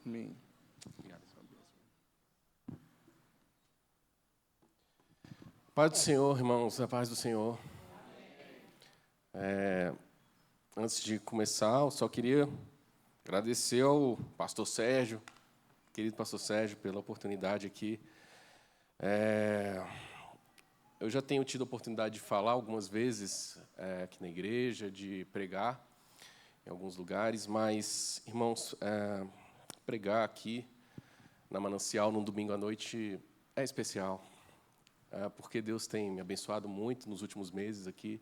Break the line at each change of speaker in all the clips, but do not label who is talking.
Amém.
Obrigado, Paz do Senhor, irmãos, a paz do Senhor. Antes de começar, eu só queria agradecer ao pastor Sérgio, querido pastor Sérgio, pela oportunidade aqui. Eu já tenho tido a oportunidade de falar algumas vezes aqui na igreja, de pregar em alguns lugares, mas, irmãos, pregar aqui na Manancial, num domingo à noite, é especial. Porque Deus tem me abençoado muito nos últimos meses aqui.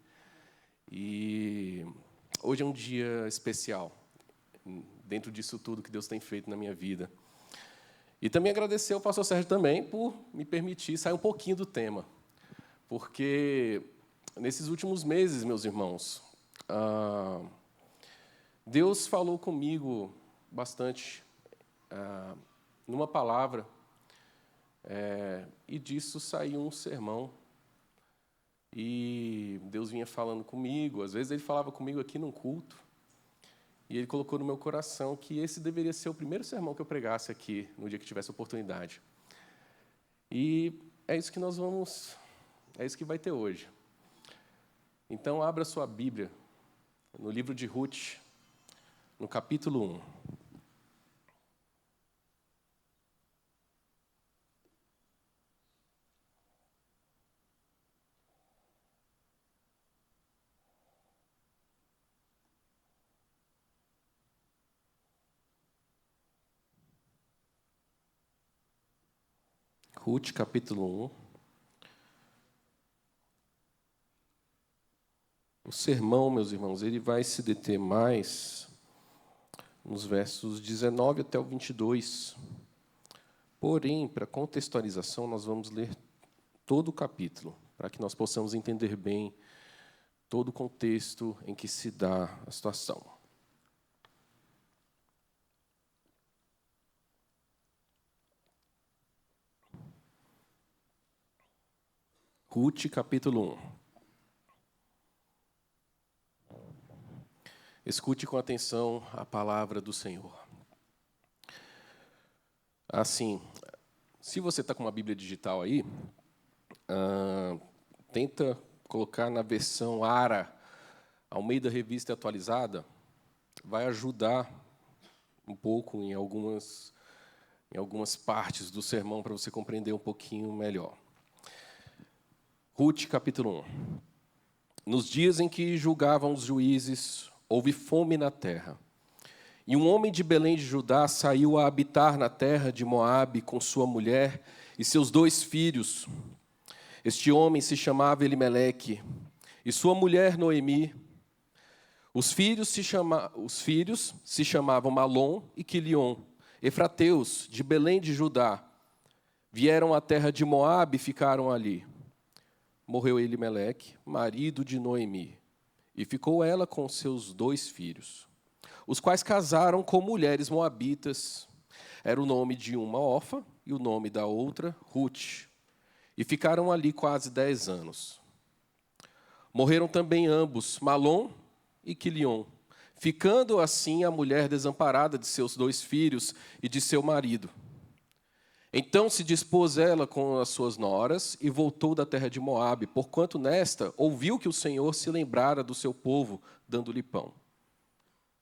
E hoje é um dia especial, dentro disso tudo que Deus tem feito na minha vida. E também agradecer ao pastor Sérgio também por me permitir sair um pouquinho do tema. Porque nesses últimos meses, meus irmãos, Deus falou comigo bastante numa palavra, e disso saiu um sermão. E Deus vinha falando comigo, às vezes Ele falava comigo aqui num culto, e Ele colocou no meu coração que esse deveria ser o primeiro sermão que eu pregasse aqui, no dia que tivesse oportunidade. E é isso que é isso que vai ter hoje. Então, abra sua Bíblia no livro de Ruth, no capítulo 1. Ruth, capítulo 1. O sermão, meus irmãos, ele vai se deter mais nos versos 19 até o 22. Porém, para contextualização, nós vamos ler todo o capítulo, para que nós possamos entender bem todo o contexto em que se dá a situação. Ruth, capítulo 1. Escute com atenção a palavra do Senhor. Assim, se você está com uma Bíblia digital aí, tenta colocar na versão ARA, Almeida Revista Atualizada, vai ajudar um pouco em algumas partes do sermão para você compreender um pouquinho melhor. Ruth, capítulo 1. Nos dias em que julgavam os juízes, houve fome na terra. E um homem de Belém de Judá saiu a habitar na terra de Moabe com sua mulher e seus 2 filhos. Este homem se chamava Elimeleque, e sua mulher Noemi. Os filhos se chamavam Malom e Quilion, efrateus de Belém de Judá. Vieram à terra de Moabe e ficaram ali. Morreu Elimeleque, marido de Noemi, e ficou ela com seus 2 filhos, os quais casaram com mulheres moabitas. Era o nome de uma Orfa e o nome da outra Ruth, e ficaram ali quase 10 anos. Morreram também ambos, Malom e Quilion, ficando assim a mulher desamparada de seus 2 filhos e de seu marido. Então se dispôs ela com as suas noras e voltou da terra de Moabe, porquanto nesta ouviu que o Senhor se lembrara do seu povo, dando-lhe pão.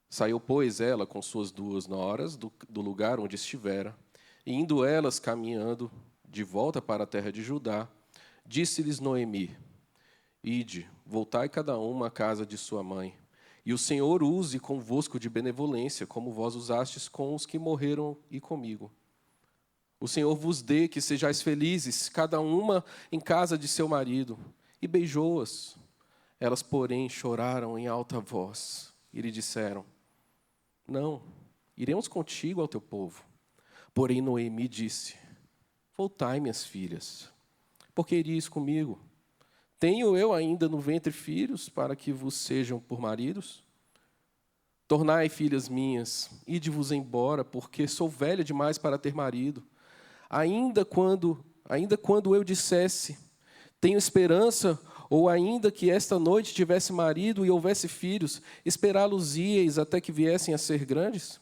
Saiu, pois, ela com suas 2 noras do lugar onde estivera, e indo elas caminhando de volta para a terra de Judá, disse-lhes Noemi: Ide, voltai cada uma à casa de sua mãe, e o Senhor use convosco de benevolência, como vós usastes com os que morreram e comigo. O Senhor vos dê que sejais felizes, cada uma em casa de seu marido. E beijou-as. Elas, porém, choraram em alta voz e lhe disseram: Não, iremos contigo ao teu povo. Porém, Noemi disse: Voltai, minhas filhas, porque iríeis comigo? Tenho eu ainda no ventre filhos para que vos sejam por maridos? Tornai, filhas minhas, ide-vos embora, porque sou velha demais para ter marido. Ainda quando eu dissesse, tenho esperança, ou ainda que esta noite tivesse marido e houvesse filhos, esperá-los-íeis até que viessem a ser grandes?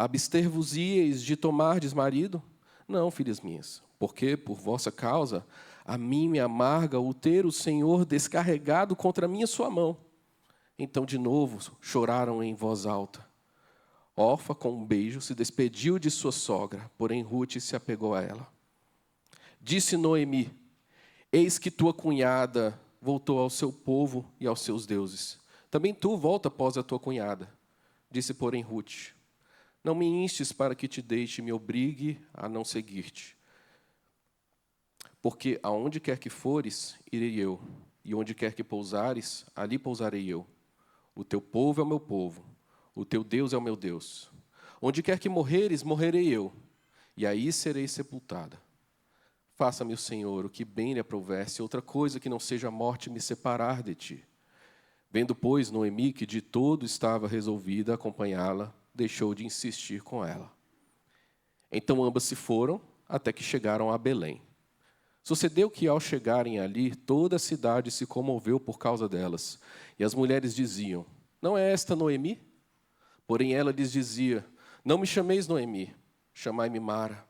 Abster-vos-íeis de tomardes marido? Não, filhas minhas, porque por vossa causa a mim me amarga o ter o Senhor descarregado contra mim a sua mão. Então de novo choraram em voz alta. Orfa, com um beijo, se despediu de sua sogra, porém Rute se apegou a ela. Disse Noemi: eis que tua cunhada voltou ao seu povo e aos seus deuses. Também tu volta após a tua cunhada. Disse, porém, Rute: não me instes para que te deixe e me obrigue a não seguir-te. Porque aonde quer que fores, irei eu, e onde quer que pousares, ali pousarei eu. O teu povo é o meu povo, o teu Deus é o meu Deus. Onde quer que morreres, morrerei eu, e aí serei sepultada. Faça-me o Senhor o que bem lhe aprouver, outra coisa que não seja a morte me separar de ti. Vendo, pois, Noemi que de todo estava resolvida a acompanhá-la, deixou de insistir com ela. Então ambas se foram, até que chegaram a Belém. Sucedeu que, ao chegarem ali, toda a cidade se comoveu por causa delas. E as mulheres diziam: não é esta Noemi? Porém ela lhes dizia: não me chameis Noemi, chamai-me Mara,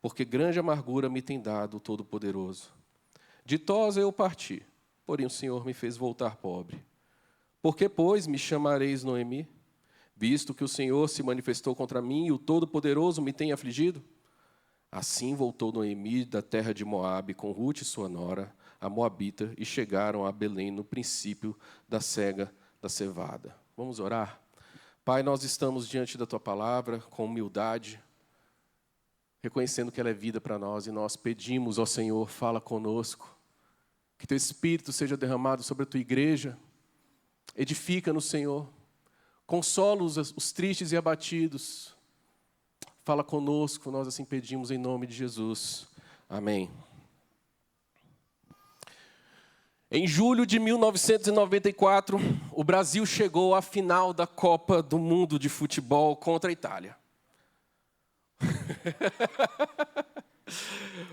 porque grande amargura me tem dado o Todo-Poderoso. Ditosa eu parti, porém o Senhor me fez voltar pobre. Por que, pois, me chamareis Noemi, visto que o Senhor se manifestou contra mim e o Todo-Poderoso me tem afligido? Assim voltou Noemi da terra de Moabe com Rute, sua nora, a Moabita, e chegaram a Belém no princípio da cega da cevada. Vamos orar? Pai, nós estamos diante da Tua palavra com humildade, reconhecendo que ela é vida para nós, e nós pedimos ao Senhor, fala conosco, que Teu Espírito seja derramado sobre a Tua igreja, edifica-nos, Senhor, consola os tristes e abatidos, fala conosco, nós assim pedimos em nome de Jesus. Amém. Em julho de 1994, o Brasil chegou à final da Copa do Mundo de Futebol contra a Itália.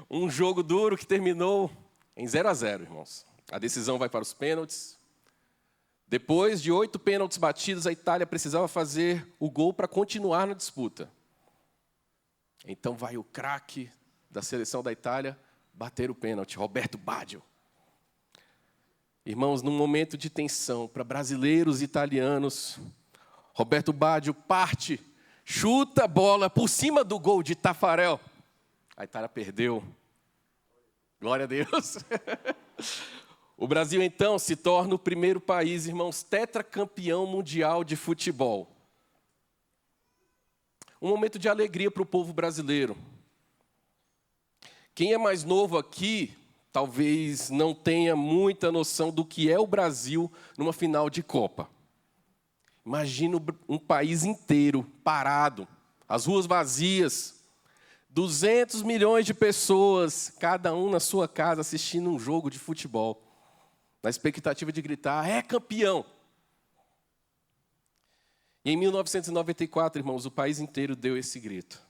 Um jogo duro que terminou em 0-0, irmãos. A decisão vai para os pênaltis. Depois de 8 pênaltis batidos, a Itália precisava fazer o gol para continuar na disputa. Então vai o craque da seleção da Itália bater o pênalti, Roberto Baggio. Irmãos, num momento de tensão para brasileiros e italianos, Roberto Baggio parte, chuta a bola por cima do gol de Taffarel. A Itália perdeu. Glória a Deus. O Brasil, então, se torna o primeiro país, irmãos, tetracampeão mundial de futebol. Um momento de alegria para o povo brasileiro. Quem é mais novo aqui, talvez não tenha muita noção do que é o Brasil numa final de Copa. Imagina um país inteiro parado, as ruas vazias, 200 milhões de pessoas, cada um na sua casa assistindo um jogo de futebol, na expectativa de gritar: é campeão! E em 1994, irmãos, o país inteiro deu esse grito.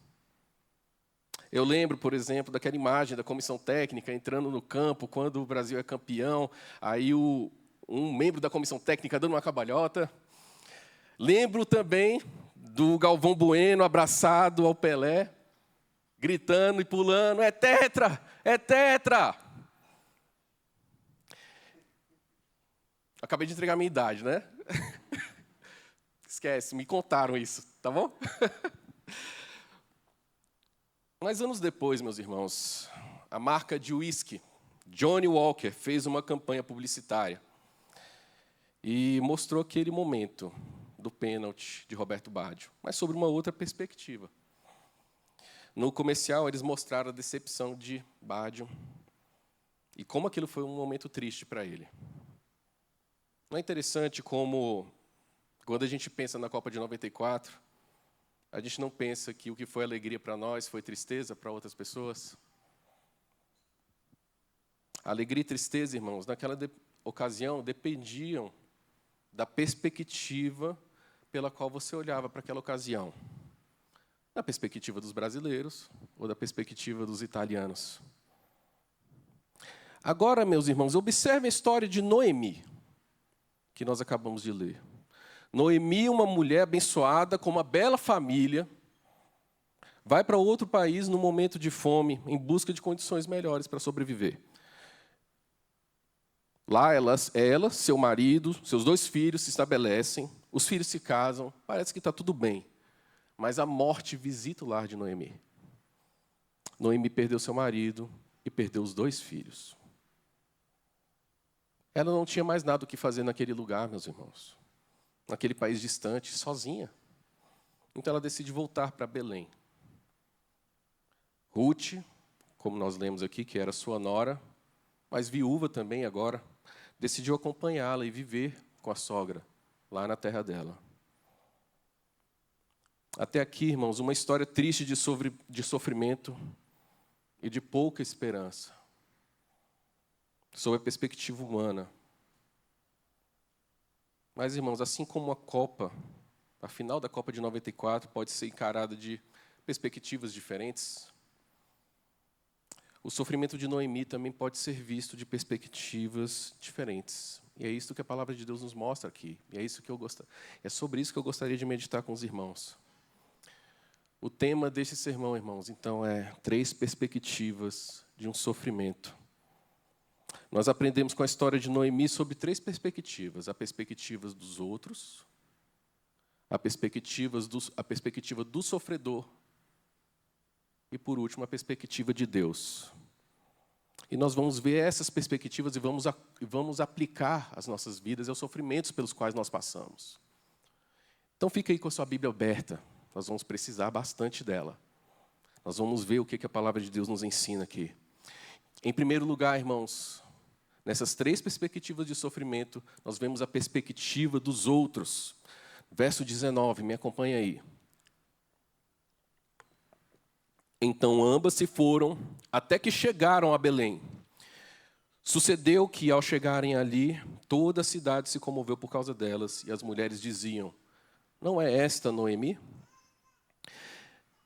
Eu lembro, por exemplo, daquela imagem da comissão técnica entrando no campo quando o Brasil é campeão, aí um membro da comissão técnica dando uma cambalhota. Lembro também do Galvão Bueno abraçado ao Pelé, gritando e pulando: é tetra! É tetra! Acabei de entregar a minha idade, né? Esquece, me contaram isso, tá bom? Mas anos depois, meus irmãos, a marca de uísque Johnnie Walker fez uma campanha publicitária e mostrou aquele momento do pênalti de Roberto Baggio, mas sobre uma outra perspectiva. No comercial, eles mostraram a decepção de Baggio e como aquilo foi um momento triste para ele. Não é interessante como, quando a gente pensa na Copa de 94, a gente não pensa que o que foi alegria para nós foi tristeza para outras pessoas? Alegria e tristeza, irmãos, naquela ocasião dependiam da perspectiva pela qual você olhava para aquela ocasião. Da perspectiva dos brasileiros ou da perspectiva dos italianos. Agora, meus irmãos, observe a história de Noemi, que nós acabamos de ler. Noemi, uma mulher abençoada, com uma bela família, vai para outro país no momento de fome, em busca de condições melhores para sobreviver. Lá ela, seu marido, seus 2 filhos se estabelecem, os filhos se casam, parece que está tudo bem. Mas a morte visita o lar de Noemi. Noemi perdeu seu marido e perdeu os 2 filhos. Ela não tinha mais nada o que fazer naquele lugar, meus irmãos. Naquele país distante, sozinha. Então ela decide voltar para Belém. Ruth, como nós lemos aqui, que era sua nora, mas viúva também agora, decidiu acompanhá-la e viver com a sogra, lá na terra dela. Até aqui, irmãos, uma história triste de sofrimento e de pouca esperança, sob a perspectiva humana. Mas, irmãos, assim como a final da Copa de 94 pode ser encarada de perspectivas diferentes, o sofrimento de Noemi também pode ser visto de perspectivas diferentes. E é isso que a palavra de Deus nos mostra aqui. E é sobre isso que eu gostaria de meditar com os irmãos. O tema deste sermão, irmãos, então, é 3 perspectivas de um sofrimento. Nós aprendemos com a história de Noemi sobre 3 perspectivas. A perspectiva dos outros, a perspectiva do sofredor e, por último, a perspectiva de Deus. E nós vamos ver essas perspectivas e vamos aplicar as nossas vidas aos sofrimentos pelos quais nós passamos. Então, fica aí com a sua Bíblia aberta. Nós vamos precisar bastante dela. Nós vamos ver o que a palavra de Deus nos ensina aqui. Em primeiro lugar, irmãos, nessas 3 perspectivas de sofrimento, nós vemos a perspectiva dos outros. Verso 19, me acompanha aí. Então ambas se foram, até que chegaram a Belém. Sucedeu que, ao chegarem ali, toda a cidade se comoveu por causa delas, e as mulheres diziam: não é esta Noemi?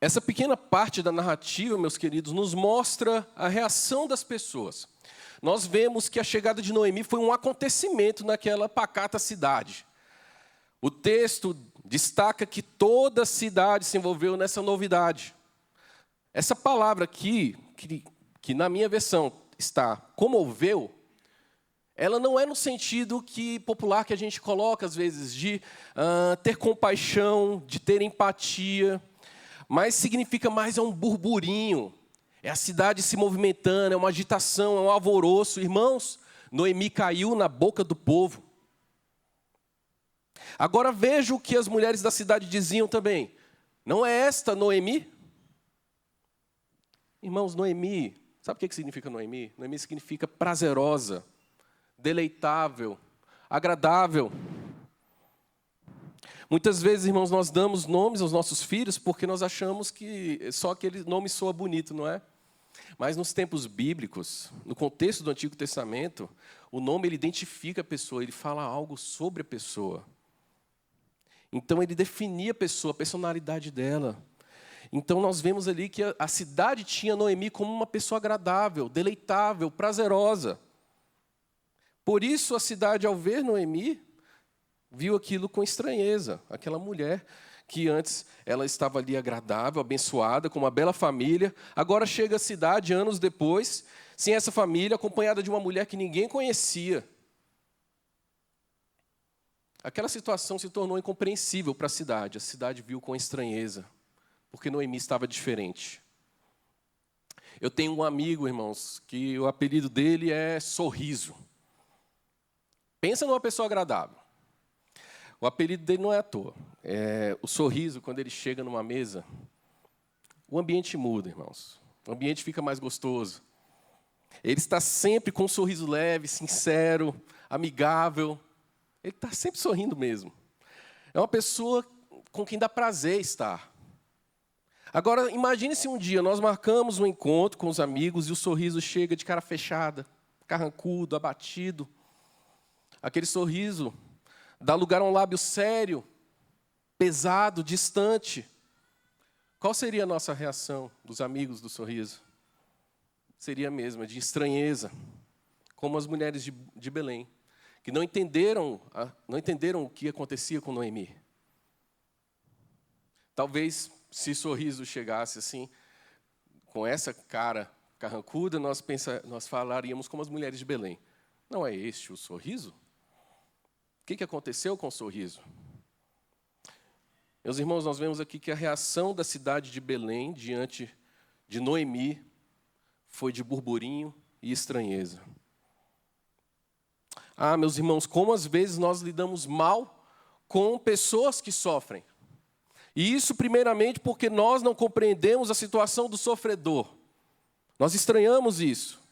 Essa pequena parte da narrativa, meus queridos, nos mostra a reação das pessoas. Nós vemos que a chegada de Noemi foi um acontecimento naquela pacata cidade. O texto destaca que toda a cidade se envolveu nessa novidade. Essa palavra aqui, que na minha versão está comoveu, ela não é no sentido popular que a gente coloca, às vezes, de ter compaixão, de ter empatia, mas significa mais um burburinho, é a cidade se movimentando, é uma agitação, é um alvoroço. Irmãos, Noemi caiu na boca do povo. Agora veja o que as mulheres da cidade diziam também. Não é esta Noemi? Irmãos, Noemi, sabe o que significa Noemi? Noemi significa prazerosa, deleitável, agradável. Muitas vezes, irmãos, nós damos nomes aos nossos filhos porque nós achamos que só aquele nome soa bonito, não é? Mas nos tempos bíblicos, no contexto do Antigo Testamento, o nome ele identifica a pessoa, ele fala algo sobre a pessoa. Então ele definia a pessoa, a personalidade dela. Então nós vemos ali que a cidade tinha Noemi como uma pessoa agradável, deleitável, prazerosa. Por isso a cidade, ao ver Noemi, viu aquilo com estranheza. Aquela mulher que antes ela estava ali agradável, abençoada, com uma bela família, agora chega à cidade, anos depois, sem essa família, acompanhada de uma mulher que ninguém conhecia. Aquela situação se tornou incompreensível para a cidade viu com estranheza, porque Noemi estava diferente. Eu tenho um amigo, irmãos, que o apelido dele é Sorriso. Pensa numa pessoa agradável. O apelido dele não é à toa. O Sorriso, quando ele chega numa mesa, o ambiente muda, irmãos. O ambiente fica mais gostoso. Ele está sempre com um sorriso leve, sincero, amigável. Ele está sempre sorrindo mesmo. É uma pessoa com quem dá prazer estar. Agora, imagine se um dia nós marcamos um encontro com os amigos e o Sorriso chega de cara fechada, carrancudo, abatido. Aquele sorriso dá lugar a um lábio sério, pesado, distante. Qual seria a nossa reação dos amigos do Sorriso? Seria a mesma, de estranheza, como as mulheres de Belém, que não entenderam o que acontecia com Noemi. Talvez se Sorriso chegasse assim, com essa cara carrancuda, nós falaríamos como as mulheres de Belém. Não é este o Sorriso? O que aconteceu com o Sorriso? Meus irmãos, nós vemos aqui que a reação da cidade de Belém diante de Noemi foi de burburinho e estranheza. Ah, meus irmãos, como às vezes nós lidamos mal com pessoas que sofrem. E isso primeiramente porque nós não compreendemos a situação do sofredor. Nós estranhamos isso.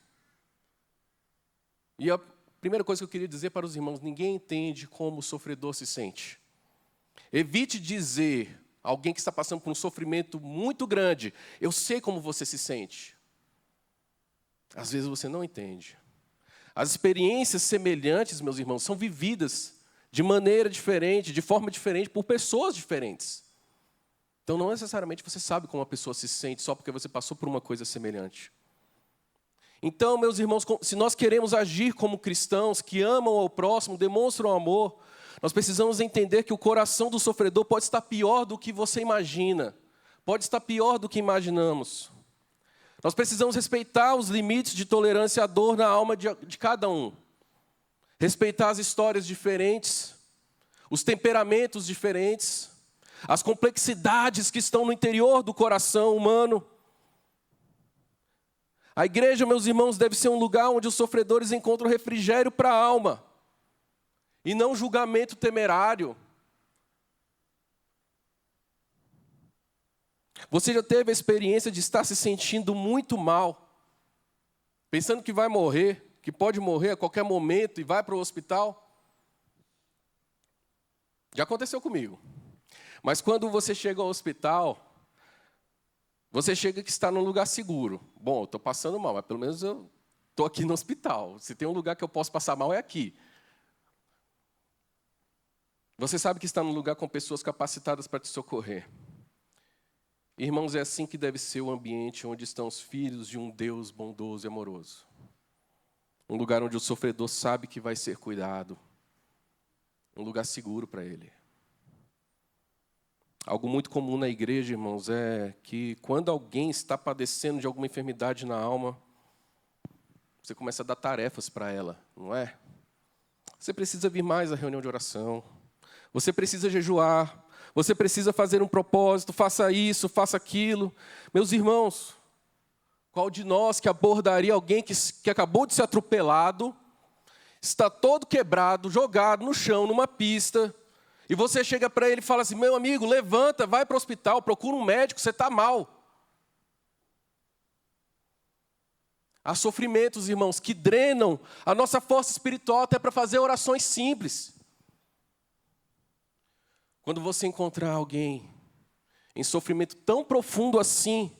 E a primeira coisa que eu queria dizer para os irmãos, ninguém entende como o sofredor se sente. Evite dizer a alguém que está passando por um sofrimento muito grande, eu sei como você se sente. Às vezes você não entende. As experiências semelhantes, meus irmãos, são vividas de maneira diferente, de forma diferente, por pessoas diferentes. Então, não necessariamente você sabe como a pessoa se sente só porque você passou por uma coisa semelhante. Então, meus irmãos, se nós queremos agir como cristãos que amam ao próximo, demonstram amor, nós precisamos entender que o coração do sofredor pode estar pior do que você imagina, pode estar pior do que imaginamos. Nós precisamos respeitar os limites de tolerância à dor na alma de cada um. Respeitar as histórias diferentes, os temperamentos diferentes, as complexidades que estão no interior do coração humano. A igreja, meus irmãos, deve ser um lugar onde os sofredores encontram refrigério para a alma, e não julgamento temerário. Você já teve a experiência de estar se sentindo muito mal, pensando que vai morrer, que pode morrer a qualquer momento e vai para o hospital? Já aconteceu comigo. Mas quando você chega ao hospital, você chega que está num lugar seguro. Bom, eu estou passando mal, mas pelo menos eu estou aqui no hospital. Se tem um lugar que eu posso passar mal, é aqui. Você sabe que está num lugar com pessoas capacitadas para te socorrer. Irmãos, é assim que deve ser o ambiente onde estão os filhos de um Deus bondoso e amoroso. Um lugar onde o sofredor sabe que vai ser cuidado. Um lugar seguro para ele. Algo muito comum na igreja, irmãos, é que quando alguém está padecendo de alguma enfermidade na alma, você começa a dar tarefas para ela, não é? Você precisa vir mais à reunião de oração. Você precisa jejuar. Você precisa fazer um propósito. Faça isso, faça aquilo. Meus irmãos, qual de nós que abordaria alguém que acabou de ser atropelado, está todo quebrado, jogado no chão, numa pista, e você chega para ele e fala assim, meu amigo, levanta, vai para o hospital, procura um médico, você está mal. Há sofrimentos, irmãos, que drenam a nossa força espiritual até para fazer orações simples. Quando você encontrar alguém em sofrimento tão profundo assim,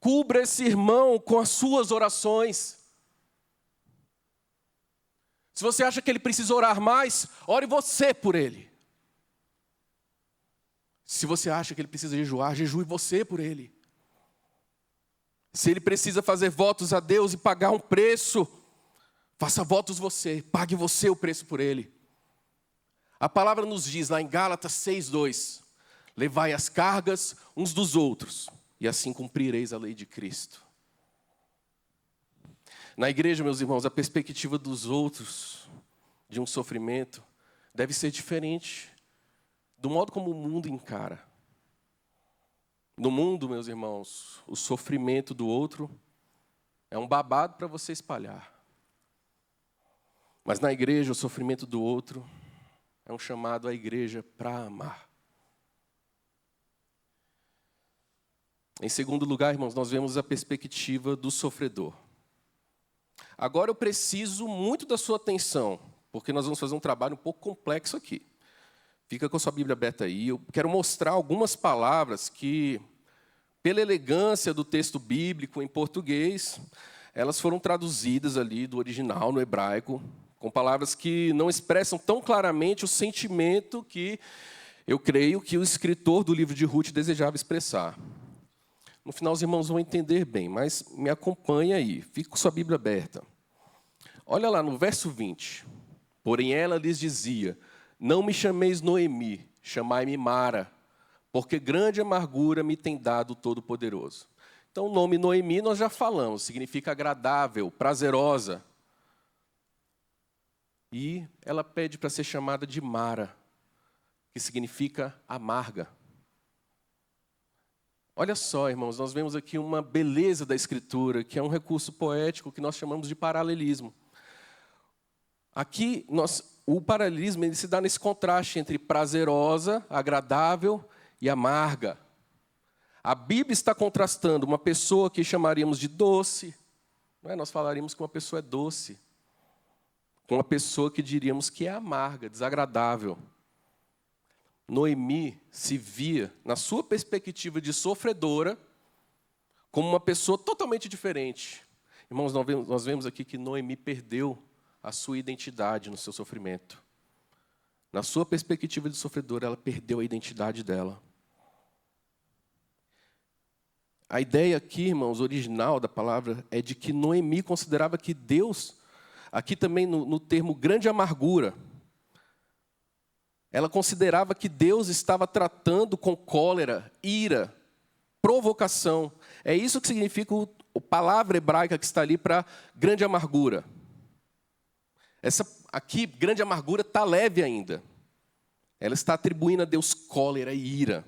cubra esse irmão com as suas orações. Se você acha que ele precisa orar mais, ore você por ele. Se você acha que ele precisa jejuar, jejue você por ele. Se ele precisa fazer votos a Deus e pagar um preço, faça votos você, pague você o preço por ele. A palavra nos diz lá em Gálatas 6:2, levai as cargas uns dos outros, e assim cumprireis a lei de Cristo. Na igreja, meus irmãos, a perspectiva dos outros de um sofrimento deve ser diferente do modo como o mundo encara. No mundo, meus irmãos, o sofrimento do outro é um babado para você espalhar. Mas na igreja, o sofrimento do outro é um chamado à igreja para amar. Em segundo lugar, irmãos, nós vemos a perspectiva do sofredor. Agora eu preciso muito da sua atenção, porque nós vamos fazer um trabalho um pouco complexo aqui. Fica com a sua Bíblia aberta aí. Eu quero mostrar algumas palavras que, pela elegância do texto bíblico em português, elas foram traduzidas ali do original no hebraico, com palavras que não expressam tão claramente o sentimento que eu creio que o escritor do livro de Ruth desejava expressar. No final, os irmãos vão entender bem, mas me acompanhe aí. Fique com sua Bíblia aberta. Olha lá no verso 20. Porém, ela lhes dizia, não me chameis Noemi, chamai-me Mara, porque grande amargura me tem dado o Todo-Poderoso. Então, o nome Noemi nós já falamos, significa agradável, prazerosa. E ela pede para ser chamada de Mara, que significa amarga. Olha só, irmãos, nós vemos aqui uma beleza da Escritura, que é um recurso poético que nós chamamos de paralelismo. Aqui, o paralelismo ele se dá nesse contraste entre prazerosa, agradável e amarga. A Bíblia está contrastando uma pessoa que chamaríamos de doce, não é? Nós falaríamos que uma pessoa é doce, com uma pessoa que diríamos que é amarga, desagradável. Noemi se via, na sua perspectiva de sofredora, como uma pessoa totalmente diferente. Irmãos, nós vemos aqui que Noemi perdeu a sua identidade no seu sofrimento. Na sua perspectiva de sofredora, ela perdeu a identidade dela. A ideia aqui, irmãos, original da palavra, é de que Noemi considerava que Deus, aqui também no termo grande amargura, ela considerava que Deus estava tratando com cólera, ira, provocação. É isso que significa a palavra hebraica que está ali para grande amargura. Essa aqui, grande amargura, está leve ainda. Ela está atribuindo a Deus cólera e ira.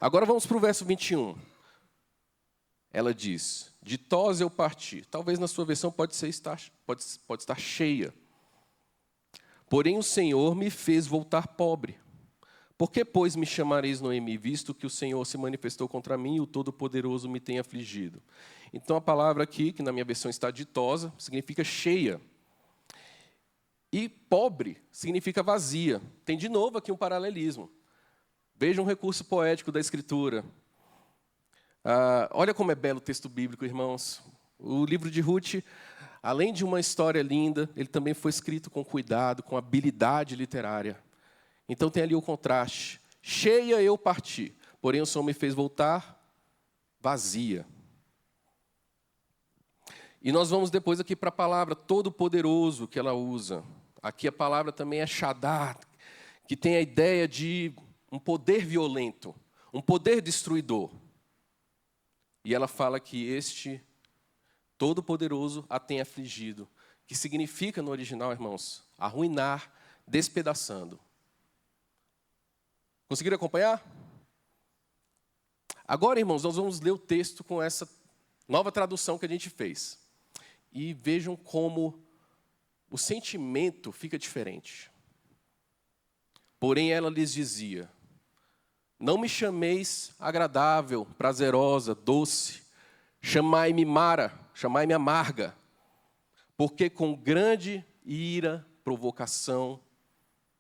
Agora vamos para o verso 21. Ela diz, ditosa eu parti. Talvez na sua versão pode estar cheia. Porém o Senhor me fez voltar pobre. Por que, pois, me chamareis Noemi, visto que o Senhor se manifestou contra mim e o Todo-Poderoso me tem afligido? Então a palavra aqui, que na minha versão está ditosa, significa cheia. E pobre significa vazia. Tem de novo aqui um paralelismo. Veja um recurso poético da Escritura. Olha como é belo o texto bíblico, irmãos. O livro de Ruth, além de uma história linda, ele também foi escrito com cuidado, com habilidade literária. Então tem ali o contraste. Cheia eu parti, porém o Senhor me fez voltar vazia. E nós vamos depois aqui para a palavra todo-poderoso que ela usa. Aqui a palavra também é Shaddai, que tem a ideia de um poder violento, um poder destruidor. E ela fala que este Todo-Poderoso a tem afligido, que significa no original, irmãos, arruinar, despedaçando. Conseguiram acompanhar? Agora, irmãos, nós vamos ler o texto com essa nova tradução que a gente fez. E vejam como o sentimento fica diferente. Porém, ela lhes dizia, não me chameis agradável, prazerosa, doce, chamai-me Mara, chamai-me amarga, porque com grande ira, provocação,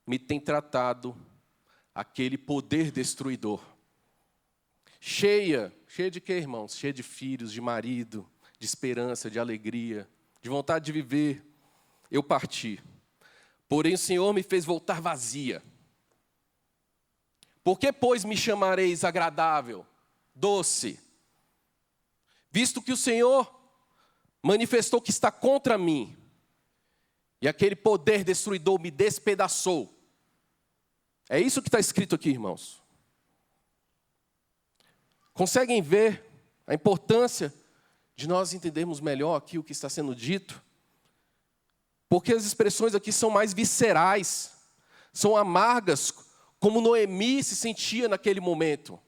me tem tratado aquele poder destruidor. Cheia de quê, irmãos? Cheia de filhos, de marido, de esperança, de alegria, de vontade de viver. Eu parti. Porém, o Senhor me fez voltar vazia. Por que, pois, me chamareis agradável, doce? Visto que o Senhor manifestou que está contra mim, e aquele poder destruidor me despedaçou. É isso que está escrito aqui, irmãos. Conseguem ver a importância de nós entendermos melhor aqui o que está sendo dito? Porque as expressões aqui são mais viscerais, são amargas, como Noemi se sentia naquele momento.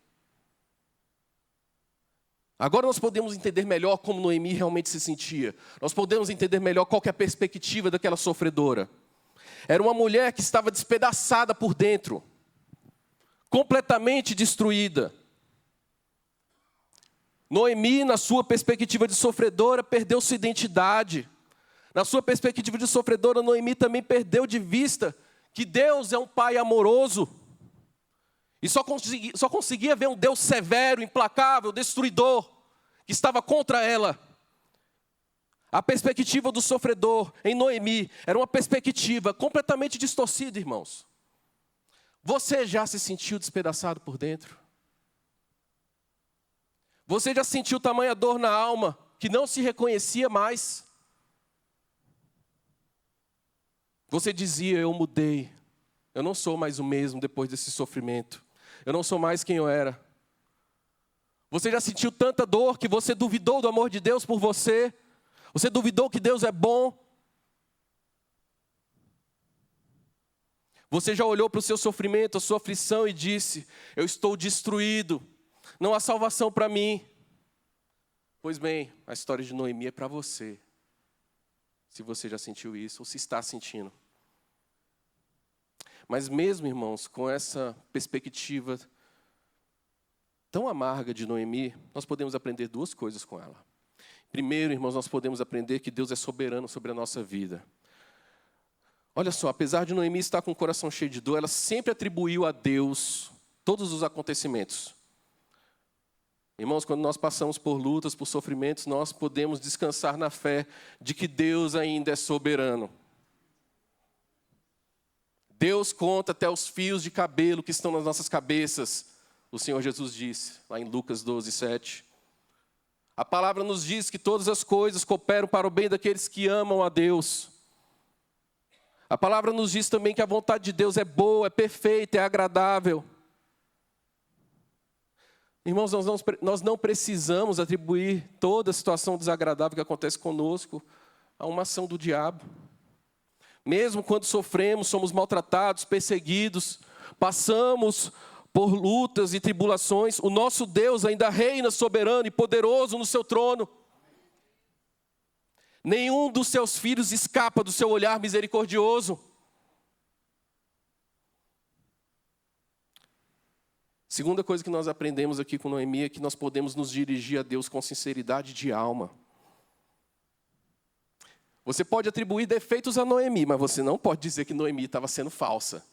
Agora nós podemos entender melhor como Noemi realmente se sentia. Nós podemos entender melhor qual que é a perspectiva daquela sofredora. Era uma mulher que estava despedaçada por dentro, completamente destruída. Noemi, na sua perspectiva de sofredora, perdeu sua identidade. Na sua perspectiva de sofredora, Noemi também perdeu de vista que Deus é um pai amoroso. E só conseguia ver um Deus severo, implacável, destruidor, que estava contra ela. A perspectiva do sofredor em Noemi era uma perspectiva completamente distorcida, irmãos. Você já se sentiu despedaçado por dentro? Você já sentiu tamanha dor na alma que não se reconhecia mais? Você dizia, eu mudei, eu não sou mais o mesmo depois desse sofrimento. Eu não sou mais quem eu era. Você já sentiu tanta dor que você duvidou do amor de Deus por você? Você duvidou que Deus é bom? Você já olhou para o seu sofrimento, a sua aflição e disse: eu estou destruído, não há salvação para mim. Pois bem, a história de Noemi é para você. Se você já sentiu isso ou se está sentindo. Mas mesmo, irmãos, com essa perspectiva tão amarga de Noemi, nós podemos aprender duas coisas com ela. Primeiro, irmãos, nós podemos aprender que Deus é soberano sobre a nossa vida. Olha só, apesar de Noemi estar com o coração cheio de dor, ela sempre atribuiu a Deus todos os acontecimentos. Irmãos, quando nós passamos por lutas, por sofrimentos, nós podemos descansar na fé de que Deus ainda é soberano. Deus conta até os fios de cabelo que estão nas nossas cabeças, o Senhor Jesus disse, lá em Lucas 12, 7. A palavra nos diz que todas as coisas cooperam para o bem daqueles que amam a Deus. A palavra nos diz também que a vontade de Deus é boa, é perfeita, é agradável. Irmãos, nós não precisamos atribuir toda a situação desagradável que acontece conosco a uma ação do diabo. Mesmo quando sofremos, somos maltratados, perseguidos, passamos por lutas e tribulações, o nosso Deus ainda reina soberano e poderoso no seu trono. Nenhum dos seus filhos escapa do seu olhar misericordioso. Segunda coisa que nós aprendemos aqui com Noemi é que nós podemos nos dirigir a Deus com sinceridade de alma. Você pode atribuir defeitos a Noemi, mas você não pode dizer que Noemi estava sendo falsa.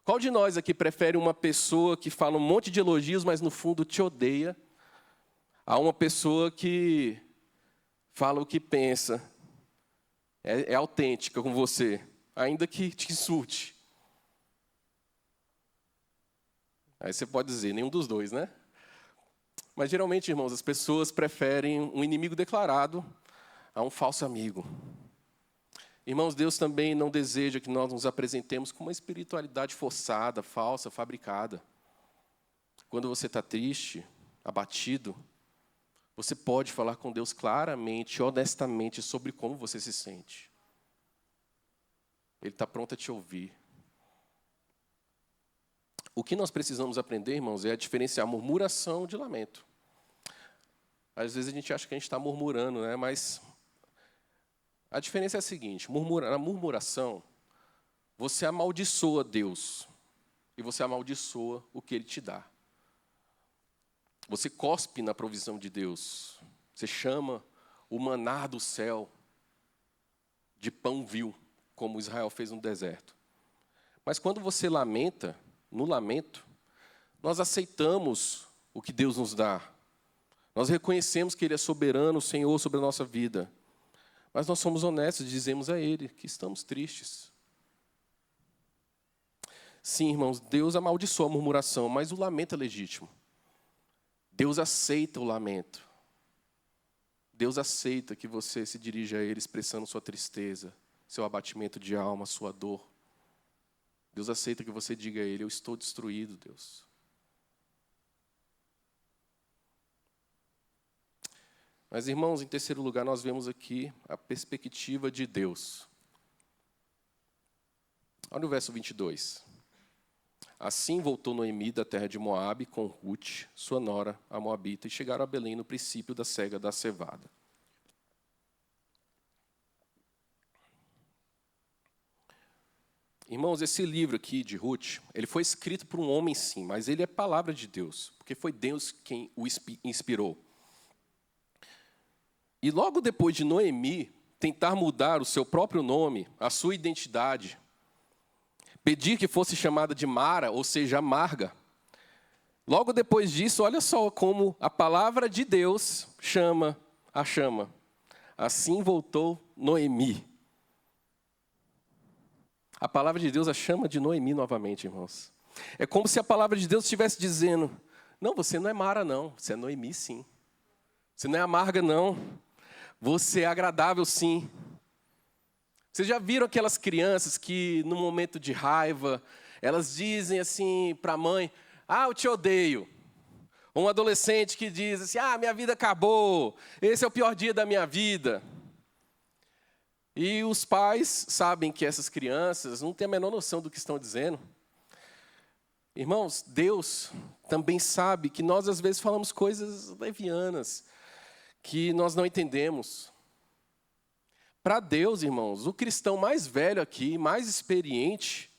Qual de nós aqui prefere uma pessoa que fala um monte de elogios, mas no fundo te odeia, a uma pessoa que fala o que pensa, é autêntica com você, ainda que te insulte? Aí você pode dizer, nenhum dos dois, né? Mas geralmente, irmãos, as pessoas preferem um inimigo declarado a um falso amigo. Irmãos, Deus também não deseja que nós nos apresentemos com uma espiritualidade forçada, falsa, fabricada. Quando você está triste, abatido, você pode falar com Deus claramente, honestamente, sobre como você se sente. Ele está pronto a te ouvir. O que nós precisamos aprender, irmãos, é a diferenciar murmuração de lamento. Às vezes a gente acha que a gente está murmurando, né? Mas a diferença é a seguinte: na murmuração, você amaldiçoa Deus e você amaldiçoa o que Ele te dá. Você cospe na provisão de Deus. Você chama o maná do céu de pão vil, como Israel fez no deserto. Mas quando você lamenta, no lamento, nós aceitamos o que Deus nos dá. Nós reconhecemos que Ele é soberano, o Senhor sobre a nossa vida. Mas nós somos honestos e dizemos a Ele que estamos tristes. Sim, irmãos, Deus amaldiçoa a murmuração, mas o lamento é legítimo. Deus aceita o lamento. Deus aceita que você se dirija a Ele expressando sua tristeza, seu abatimento de alma, sua dor. Deus aceita que você diga a Ele: eu estou destruído, Deus. Mas, irmãos, em terceiro lugar, nós vemos aqui a perspectiva de Deus. Olha o verso 22. Assim voltou Noemi da terra de Moabe com Ruth, sua nora, a moabita, e chegaram a Belém no princípio da cega da cevada. Irmãos, esse livro aqui de Ruth, ele foi escrito por um homem sim, mas ele é palavra de Deus, porque foi Deus quem o inspirou. E logo depois de Noemi tentar mudar o seu próprio nome, a sua identidade, pedir que fosse chamada de Mara, ou seja, amarga. Logo depois disso, olha só como a palavra de Deus a chama. Assim voltou Noemi. A palavra de Deus a chama de Noemi novamente, irmãos. É como se a palavra de Deus estivesse dizendo: não, você não é Mara não, você é Noemi sim. Você não é amarga não, você é agradável sim. Vocês já viram aquelas crianças que, no momento de raiva, Elas dizem assim para a mãe, eu te odeio. Um adolescente que diz assim, minha vida acabou, esse é o pior dia da minha vida. E os pais sabem que essas crianças não têm a menor noção do que estão dizendo. Irmãos, Deus também sabe que nós às vezes falamos coisas levianas, que nós não entendemos. Para Deus, irmãos, o cristão mais velho aqui, mais experiente,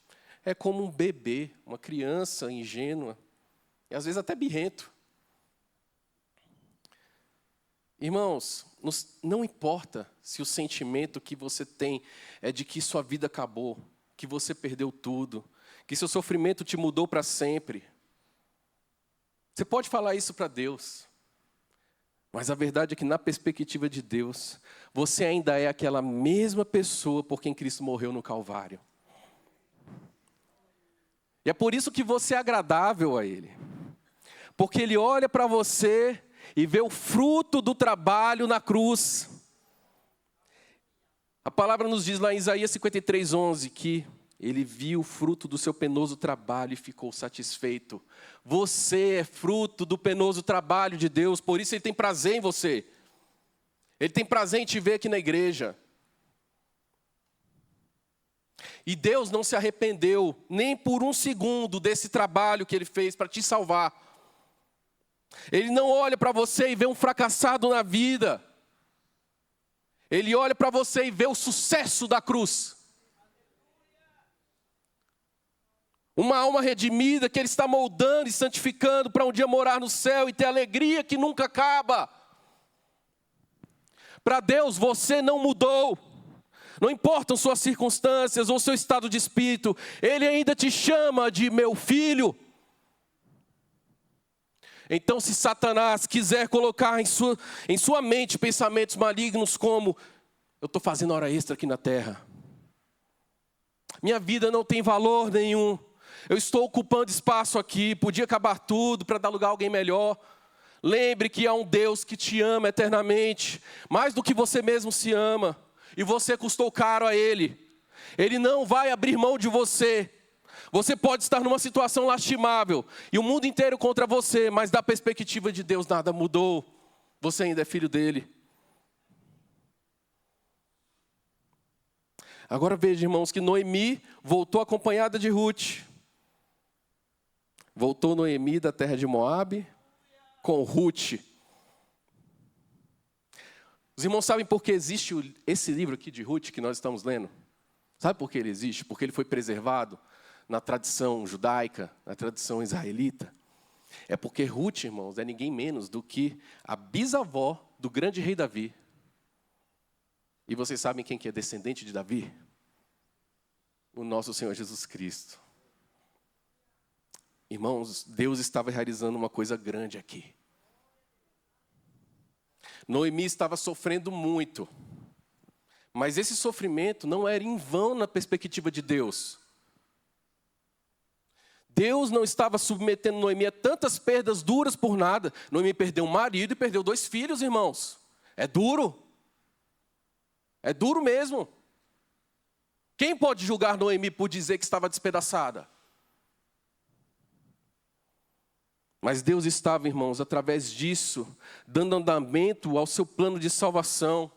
é como um bebê, uma criança ingênua, e às vezes até birrento. Irmãos, não importa se o sentimento que você tem é de que sua vida acabou, que você perdeu tudo, que seu sofrimento te mudou para sempre. Você pode falar isso para Deus, mas a verdade é que na perspectiva de Deus, você ainda é aquela mesma pessoa por quem Cristo morreu no Calvário. E é por isso que você é agradável a Ele. Porque Ele olha para você e vê o fruto do trabalho na cruz. A palavra nos diz lá em Isaías 53:11 que Ele viu o fruto do seu penoso trabalho e ficou satisfeito. Você é fruto do penoso trabalho de Deus, por isso Ele tem prazer em você. Ele tem prazer em te ver aqui na igreja. E Deus não se arrependeu nem por um segundo desse trabalho que Ele fez para te salvar. Ele não olha para você e vê um fracassado na vida. Ele olha para você e vê o sucesso da cruz. Uma alma redimida que Ele está moldando e santificando para um dia morar no céu e ter alegria que nunca acaba. Para Deus você não mudou. Não importam suas circunstâncias ou seu estado de espírito, Ele ainda te chama de meu filho. Então, se Satanás quiser colocar em sua mente pensamentos malignos como, eu estou fazendo hora extra aqui na terra, minha vida não tem valor nenhum, eu estou ocupando espaço aqui, podia acabar tudo para dar lugar a alguém melhor. Lembre que há um Deus que te ama eternamente, mais do que você mesmo se ama, e você custou caro a Ele. Ele não vai abrir mão de você. Você pode estar numa situação lastimável, e o mundo inteiro contra você, mas da perspectiva de Deus nada mudou. Você ainda é filho dEle. Agora veja, irmãos, que Noemi voltou acompanhada de Ruth. Voltou Noemi da terra de Moabe com Ruth. Os irmãos sabem por que existe esse livro aqui de Ruth que nós estamos lendo? Sabe por que ele existe? Porque ele foi preservado na tradição judaica, na tradição israelita. É porque Ruth, irmãos, é ninguém menos do que a bisavó do grande rei Davi. E vocês sabem quem que é descendente de Davi? O nosso Senhor Jesus Cristo. Irmãos, Deus estava realizando uma coisa grande aqui. Noemi estava sofrendo muito. Mas esse sofrimento não era em vão na perspectiva de Deus. Deus não estava submetendo Noemi a tantas perdas duras por nada. Noemi perdeu um marido e perdeu 2 filhos, irmãos. É duro. É duro mesmo. Quem pode julgar Noemi por dizer que estava despedaçada? Mas Deus estava, irmãos, através disso, dando andamento ao seu plano de salvação.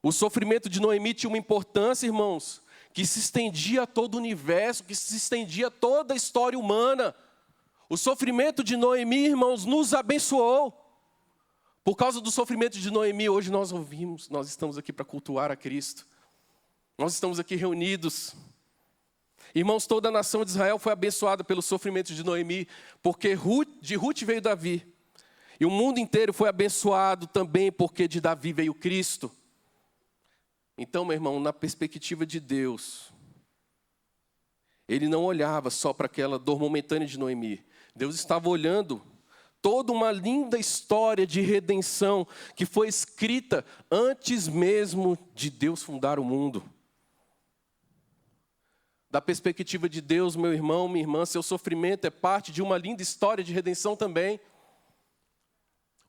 O sofrimento de Noemi tinha uma importância, irmãos, que se estendia a todo o universo, que se estendia a toda a história humana. O sofrimento de Noemi, irmãos, nos abençoou. Por causa do sofrimento de Noemi, hoje nós estamos aqui para cultuar a Cristo. Nós estamos aqui reunidos. Irmãos, toda a nação de Israel foi abençoada pelo sofrimento de Noemi, porque de Ruth veio Davi. E o mundo inteiro foi abençoado também porque de Davi veio Cristo. Então, meu irmão, na perspectiva de Deus, Ele não olhava só para aquela dor momentânea de Noemi. Deus estava olhando toda uma linda história de redenção que foi escrita antes mesmo de Deus fundar o mundo. Da perspectiva de Deus, meu irmão, minha irmã, seu sofrimento é parte de uma linda história de redenção também.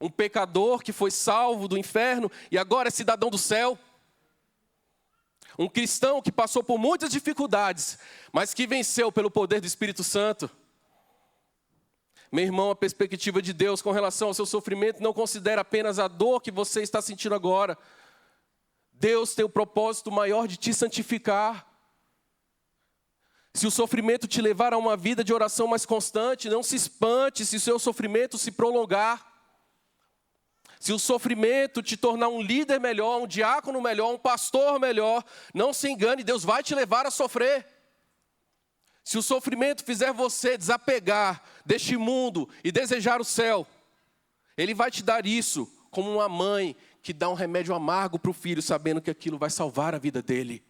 Um pecador que foi salvo do inferno e agora é cidadão do céu. Um cristão que passou por muitas dificuldades, mas que venceu pelo poder do Espírito Santo. Meu irmão, a perspectiva de Deus com relação ao seu sofrimento não considera apenas a dor que você está sentindo agora. Deus tem o propósito maior de te santificar. Se o sofrimento te levar a uma vida de oração mais constante, não se espante se o seu sofrimento se prolongar. Se o sofrimento te tornar um líder melhor, um diácono melhor, um pastor melhor, não se engane, Deus vai te levar a sofrer. Se o sofrimento fizer você desapegar deste mundo e desejar o céu, Ele vai te dar isso como uma mãe que dá um remédio amargo para o filho, sabendo que aquilo vai salvar a vida dele.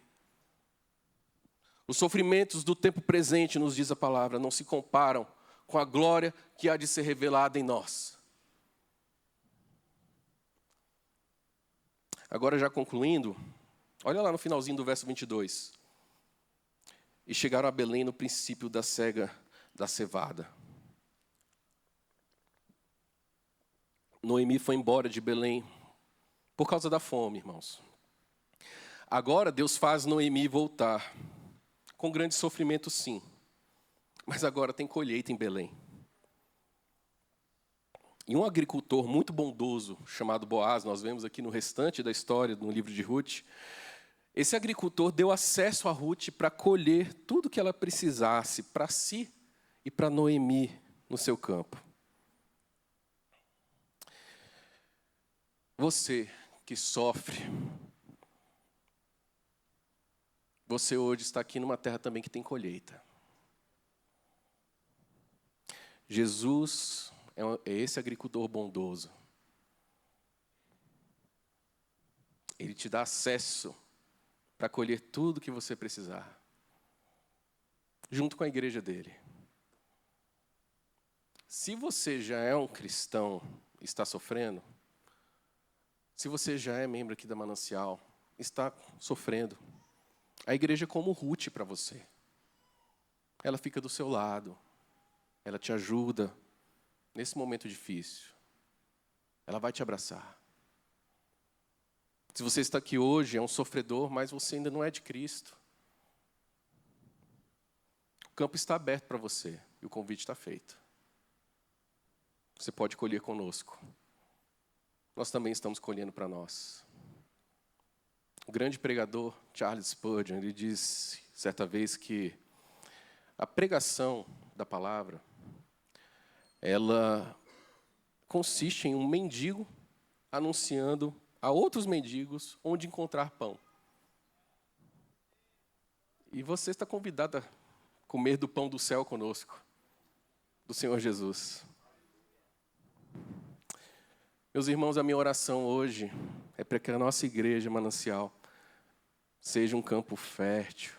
Os sofrimentos do tempo presente, nos diz a palavra, não se comparam com a glória que há de ser revelada em nós. Agora já concluindo, olha lá no finalzinho do verso 22. E chegaram a Belém no princípio da cega da cevada. Noemi foi embora de Belém por causa da fome, irmãos. Agora Deus faz Noemi voltar. Com grande sofrimento, sim. Mas agora tem colheita em Belém. E um agricultor muito bondoso, chamado Boaz, nós vemos aqui no restante da história, no livro de Ruth. Esse agricultor deu acesso a Ruth para colher tudo que ela precisasse para si e para Noemi no seu campo. Você que sofre, você hoje está aqui numa terra também que tem colheita. Jesus é esse agricultor bondoso. Ele te dá acesso para colher tudo que você precisar, junto com a igreja dele. Se você já é um cristão e está sofrendo, se você já é membro aqui da Manancial, está sofrendo, a igreja é como Ruth para você. Ela fica do seu lado, ela te ajuda nesse momento difícil. Ela vai te abraçar. Se você está aqui hoje, é um sofredor, mas você ainda não é de Cristo. O campo está aberto para você e o convite está feito. Você pode colher conosco. Nós também estamos colhendo para nós. O grande pregador Charles Spurgeon, ele disse certa vez que a pregação da palavra, ela consiste em um mendigo anunciando a outros mendigos onde encontrar pão. E você está convidado a comer do pão do céu conosco, do Senhor Jesus. Meus irmãos, a minha oração hoje é para que a nossa igreja Manancial seja um campo fértil,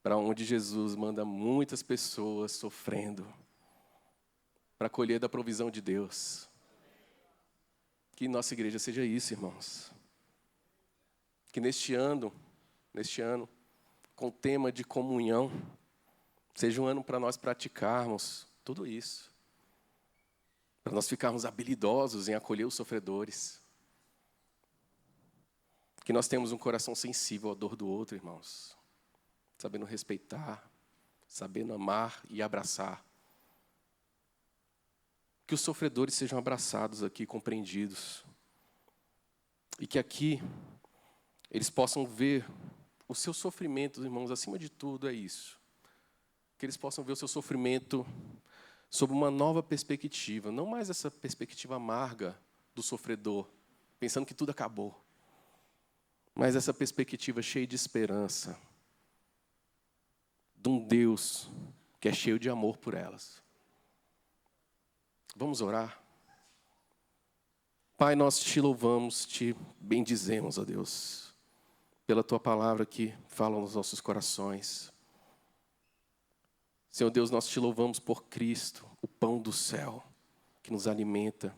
para onde Jesus manda muitas pessoas sofrendo, para colher da provisão de Deus. Que nossa igreja seja isso, irmãos. Que neste ano, com o tema de comunhão, seja um ano para nós praticarmos tudo isso. Para nós ficarmos habilidosos em acolher os sofredores. Que nós temos um coração sensível à dor do outro, irmãos. Sabendo respeitar, sabendo amar e abraçar. Que os sofredores sejam abraçados aqui, compreendidos. E que aqui eles possam ver o seu sofrimento, irmãos, acima de tudo é isso. Que eles possam ver o seu sofrimento sob uma nova perspectiva. Não mais essa perspectiva amarga do sofredor, pensando que tudo acabou. Mas essa perspectiva cheia de esperança. De um Deus que é cheio de amor por elas. Vamos orar? Pai, nós te louvamos, te bendizemos, ó Deus, pela Tua palavra que fala nos nossos corações. Senhor Deus, nós te louvamos por Cristo, o pão do céu, que nos alimenta.